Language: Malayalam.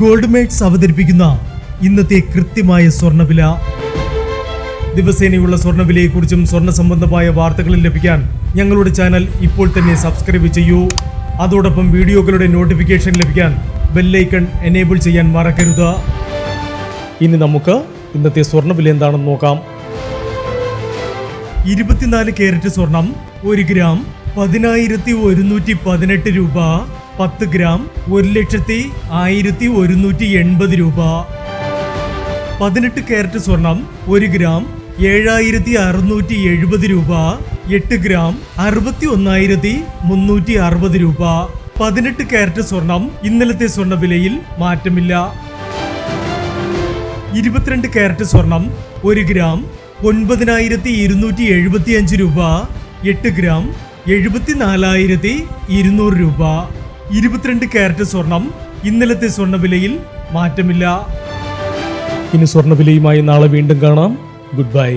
ഗോൾഡ് മേക്സ് അവതരിപ്പിക്കുന്ന ഇന്നത്തെ കൃത്യമായ സ്വർണ്ണവില. ദിവസേനയുള്ള സ്വർണ്ണവിലയെക്കുറിച്ചും സ്വർണ്ണ സംബന്ധമായ വാർത്തകളും ലഭിക്കാൻ ഞങ്ങളുടെ ചാനൽ ഇപ്പോൾ തന്നെ സബ്സ്ക്രൈബ് ചെയ്യൂ. അതോടൊപ്പം വീഡിയോകളുടെ നോട്ടിഫിക്കേഷൻ ലഭിക്കാൻ ബെല്ലൈക്കൺ എനേബിൾ ചെയ്യാൻ മറക്കരുത്. ഇനി നമുക്ക് ഇന്നത്തെ സ്വർണ്ണവില എന്താണെന്ന് നോക്കാം. 24 കാരറ്റ് സ്വർണം 1 ഗ്രാം 10,118 രൂപ. 10 ഗ്രാം 1,01,180 രൂപ. 18 കാരറ്റ് സ്വർണം 1 ഗ്രാം 7,670 രൂപ. 8 ഗ്രാം 61,360 രൂപ. 18 കാരറ്റ് സ്വർണം ഇന്നലത്തെ സ്വർണ്ണവിലയിൽ മാറ്റമില്ല. 22 കാരറ്റ് സ്വർണം 1 ഗ്രാം 9,275 രൂപ. 8 ഗ്രാം 74,200 രൂപ. 22 കാരറ്റ് സ്വർണം ഇന്നലത്തെ സ്വർണ്ണവിലയിൽ മാറ്റമില്ല. ഇനി സ്വർണ്ണവിലയുമായി നാളെ വീണ്ടും കാണാം. Good bye.